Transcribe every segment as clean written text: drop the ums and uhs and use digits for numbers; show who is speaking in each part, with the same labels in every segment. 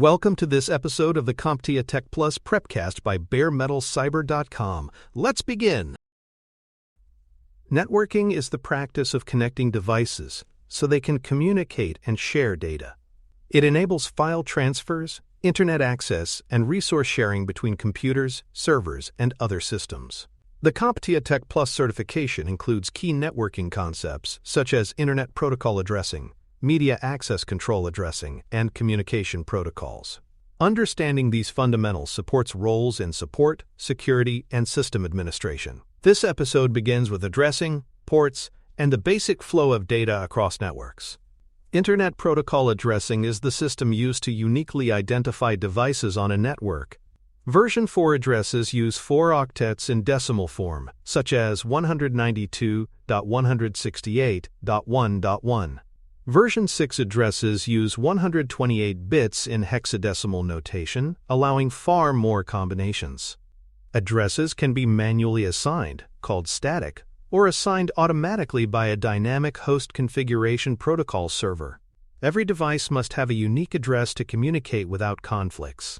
Speaker 1: Welcome to this episode of the CompTIA Tech Plus Prepcast by baremetalcyber.com. Let's begin. Networking is the practice of connecting devices so they can communicate and share data. It enables file transfers, internet access, and resource sharing between computers, servers, and other systems. The CompTIA Tech Plus certification includes key networking concepts such as Internet Protocol Addressing, Media Access Control Addressing, and communication protocols. Understanding these fundamentals supports roles in support, security, and system administration. This episode begins with addressing, ports, and the basic flow of data across networks. Internet Protocol Addressing is the system used to uniquely identify devices on a network. Version 4 addresses use 4 octets in decimal form, such as 192.168.1.1. Version 6 addresses use 128 bits in hexadecimal notation, allowing far more combinations. Addresses can be manually assigned, called static, or assigned automatically by a dynamic host configuration protocol server. Every device must have a unique address to communicate without conflicts.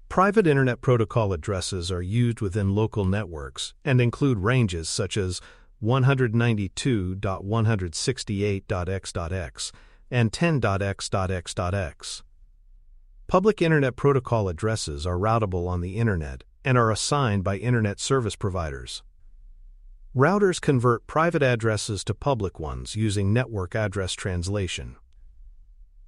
Speaker 1: Private Internet Protocol addresses are used within local networks and include ranges such as 192.168.x.x and 10.x.x.x. Public Internet Protocol addresses are routable on the Internet and are assigned by Internet service providers. Routers convert private addresses to public ones using network address translation.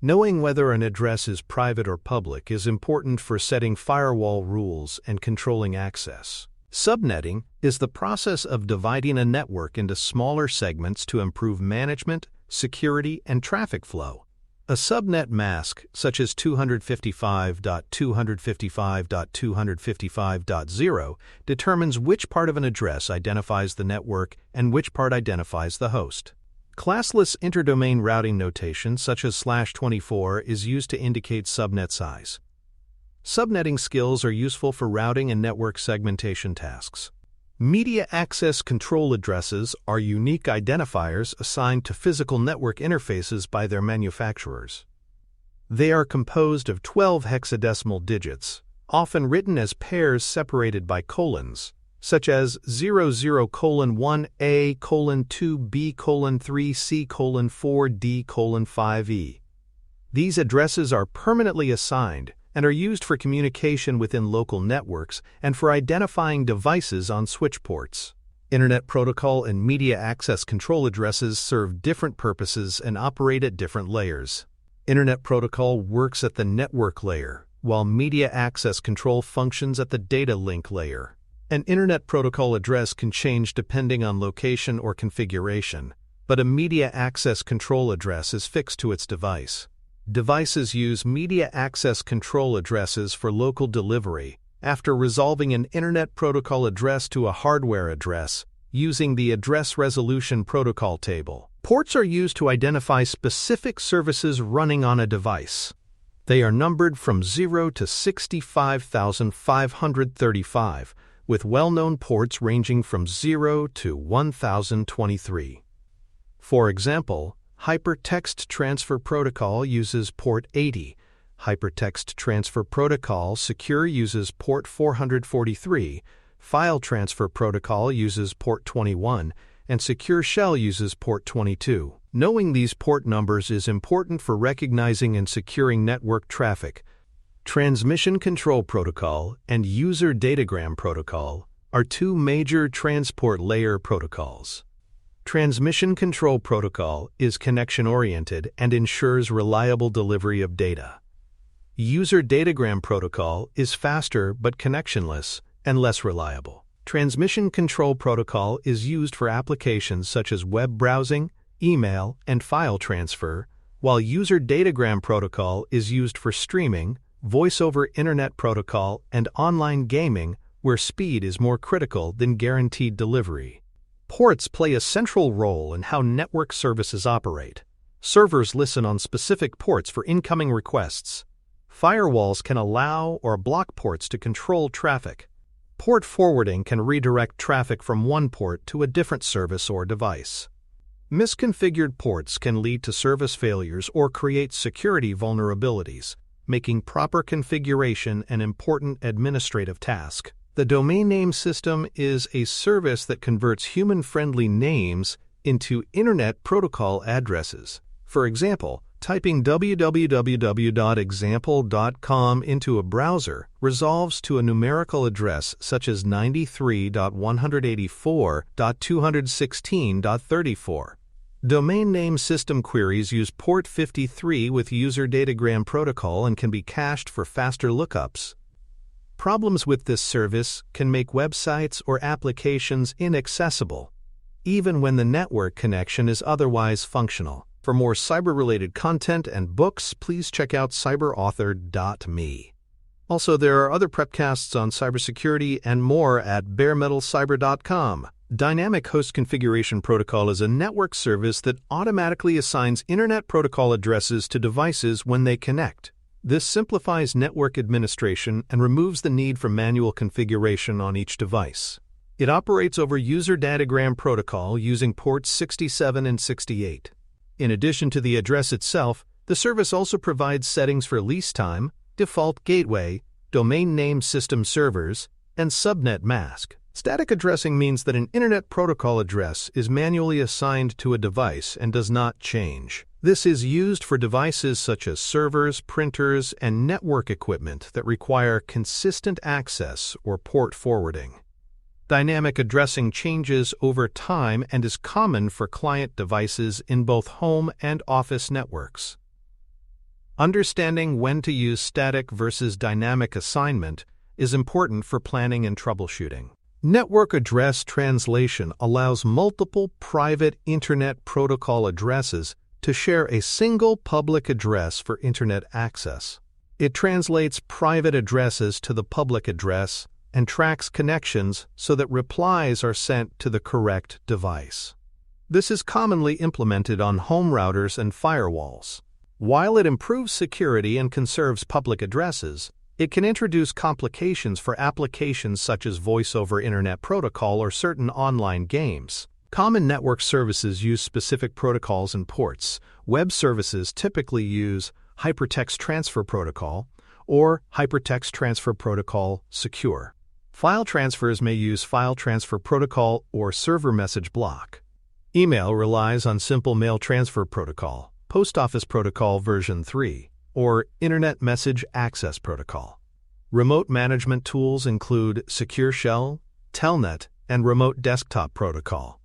Speaker 1: Knowing whether an address is private or public is important for setting firewall rules and controlling access. Subnetting is the process of dividing a network into smaller segments to improve management, security, and traffic flow. A subnet mask, such as 255.255.255.0, determines which part of an address identifies the network and which part identifies the host. Classless interdomain routing notation, such as /24, is used to indicate subnet size. Subnetting skills are useful for routing and network segmentation tasks. Media access control addresses are unique identifiers assigned to physical network interfaces by their manufacturers. They are composed of 12 hexadecimal digits, often written as pairs separated by colons, such as 00:1A:2B:3C:4D:5E. These addresses are permanently assigned and are used for communication within local networks and for identifying devices on switch ports. Internet Protocol and Media Access Control addresses serve different purposes and operate at different layers. Internet Protocol works at the network layer, while Media Access Control functions at the data link layer. An Internet Protocol address can change depending on location or configuration, but a Media Access Control address is fixed to its device. Devices use Media Access Control addresses for local delivery after resolving an Internet Protocol address to a hardware address using the Address Resolution Protocol table. Ports are used to identify specific services running on a device. They are numbered from 0 to 65,535, with well-known ports ranging from 0 to 1023. For example, Hypertext Transfer Protocol uses port 80, Hypertext Transfer Protocol Secure uses port 443, File Transfer Protocol uses port 21, and Secure Shell uses port 22. Knowing these port numbers is important for recognizing and securing network traffic. Transmission Control Protocol and User Datagram Protocol are two major transport layer protocols. Transmission Control Protocol is connection-oriented and ensures reliable delivery of data. User Datagram Protocol is faster but connectionless and less reliable. Transmission Control Protocol is used for applications such as web browsing, email, and file transfer, while User Datagram Protocol is used for streaming, voice-over Internet Protocol, and online gaming, where speed is more critical than guaranteed delivery. Ports play a central role in how network services operate. Servers listen on specific ports for incoming requests. Firewalls can allow or block ports to control traffic. Port forwarding can redirect traffic from one port to a different service or device. Misconfigured ports can lead to service failures or create security vulnerabilities, making proper configuration an important administrative task. The domain name system is a service that converts human-friendly names into Internet Protocol addresses. For example, typing www.example.com into a browser resolves to a numerical address such as 93.184.216.34. Domain name system queries use port 53 with user datagram protocol and can be cached for faster lookups. Problems with this service can make websites or applications inaccessible, even when the network connection is otherwise functional. For more cyber-related content and books, please check out cyberauthor.me. Also, there are other prepcasts on cybersecurity and more at baremetalcyber.com. Dynamic Host Configuration Protocol is a network service that automatically assigns Internet Protocol addresses to devices when they connect. This simplifies network administration and removes the need for manual configuration on each device. It operates over user datagram protocol using ports 67 and 68. In addition to the address itself, the service also provides settings for lease time, default gateway, domain name system servers, and subnet mask. Static addressing means that an Internet Protocol address is manually assigned to a device and does not change. This is used for devices such as servers, printers, and network equipment that require consistent access or port forwarding. Dynamic addressing changes over time and is common for client devices in both home and office networks. Understanding when to use static versus dynamic assignment is important for planning and troubleshooting. Network address translation allows multiple private Internet Protocol addresses to share a single public address for Internet access. It translates private addresses to the public address and tracks connections so that replies are sent to the correct device. This is commonly implemented on home routers and firewalls. While it improves security and conserves public addresses, it can introduce complications for applications such as Voice over Internet Protocol or certain online games. Common network services use specific protocols and ports. Web services typically use Hypertext Transfer Protocol or Hypertext Transfer Protocol Secure. File transfers may use File Transfer Protocol or Server Message Block. Email relies on Simple Mail Transfer Protocol, Post Office Protocol version 3, or Internet Message Access Protocol. Remote management tools include Secure Shell, Telnet, and Remote Desktop Protocol.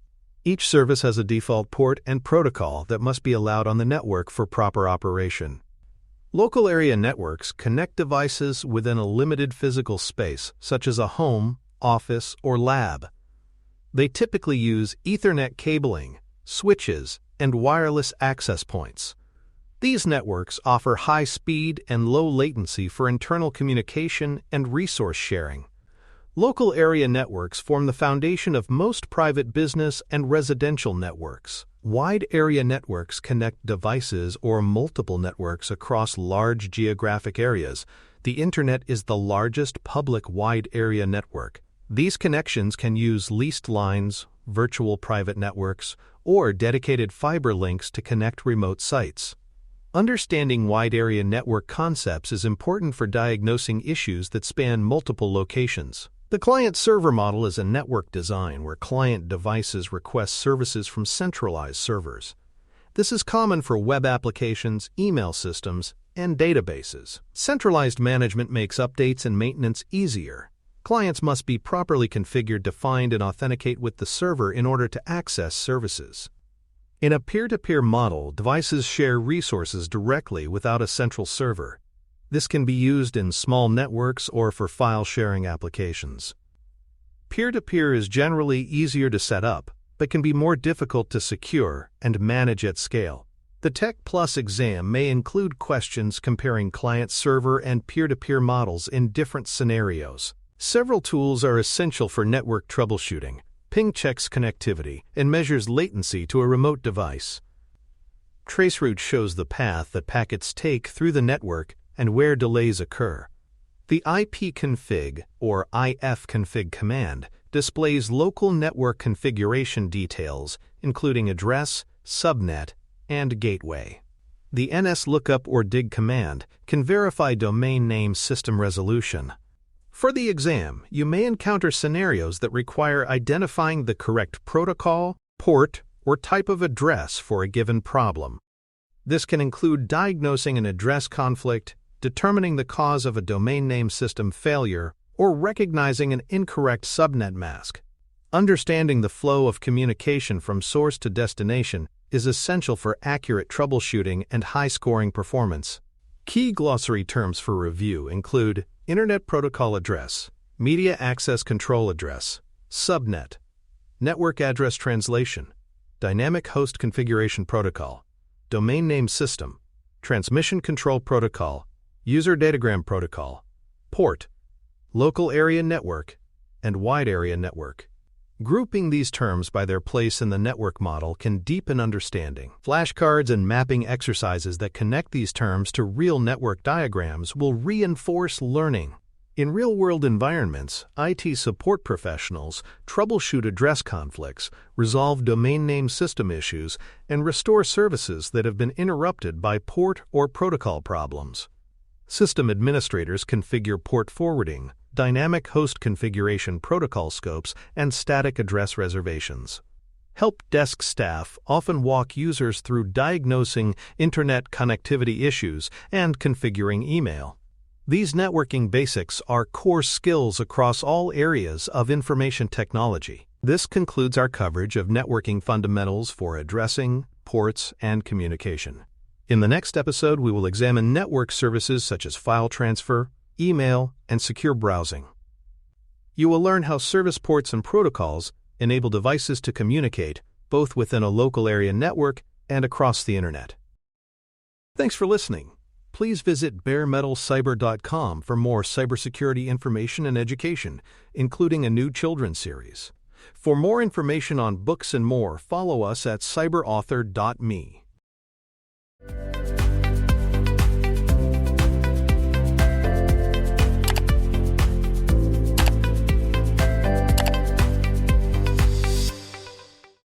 Speaker 1: Each service has a default port and protocol that must be allowed on the network for proper operation. Local area networks connect devices within a limited physical space, such as a home, office, or lab. They typically use Ethernet cabling, switches, and wireless access points. These networks offer high speed and low latency for internal communication and resource sharing. Local area networks form the foundation of most private business and residential networks. Wide area networks connect devices or multiple networks across large geographic areas. The Internet is the largest public wide area network. These connections can use leased lines, virtual private networks, or dedicated fiber links to connect remote sites. Understanding wide area network concepts is important for diagnosing issues that span multiple locations. The client-server model is a network design where client devices request services from centralized servers. This is common for web applications, email systems, and databases. Centralized management makes updates and maintenance easier. Clients must be properly configured to find and authenticate with the server in order to access services. In a peer-to-peer model, devices share resources directly without a central server. This can be used in small networks or for file-sharing applications. Peer-to-peer is generally easier to set up, but can be more difficult to secure and manage at scale. The Tech Plus exam may include questions comparing client-server and peer-to-peer models in different scenarios. Several tools are essential for network troubleshooting. Ping checks connectivity and measures latency to a remote device. Traceroute shows the path that packets take through the network and where delays occur. The ipconfig, or ifconfig command, displays local network configuration details, including address, subnet, and gateway. The NSLOOKUP or DIG command can verify domain name system resolution. For the exam, you may encounter scenarios that require identifying the correct protocol, port, or type of address for a given problem. This can include diagnosing an address conflict, determining the cause of a domain name system failure, or recognizing an incorrect subnet mask. Understanding the flow of communication from source to destination is essential for accurate troubleshooting and high-scoring performance. Key glossary terms for review include Internet Protocol Address, Media Access Control Address, Subnet, Network Address Translation, Dynamic Host Configuration Protocol, Domain Name System, Transmission Control Protocol, User Datagram Protocol, Port, Local Area Network, and Wide Area Network. Grouping these terms by their place in the network model can deepen understanding. Flashcards and mapping exercises that connect these terms to real network diagrams will reinforce learning. In real-world environments, IT support professionals troubleshoot address conflicts, resolve domain name system issues, and restore services that have been interrupted by port or protocol problems. System administrators configure port forwarding, dynamic host configuration protocol scopes, and static address reservations. Help desk staff often walk users through diagnosing internet connectivity issues and configuring email. These networking basics are core skills across all areas of information technology. This concludes our coverage of networking fundamentals for addressing, ports, and communication. In the next episode, we will examine network services such as file transfer, email, and secure browsing. You will learn how service ports and protocols enable devices to communicate both within a local area network and across the Internet. Thanks for listening. Please visit baremetalcyber.com for more cybersecurity information and education, including a new children's series. For more information on books and more, follow us at cyberauthor.me.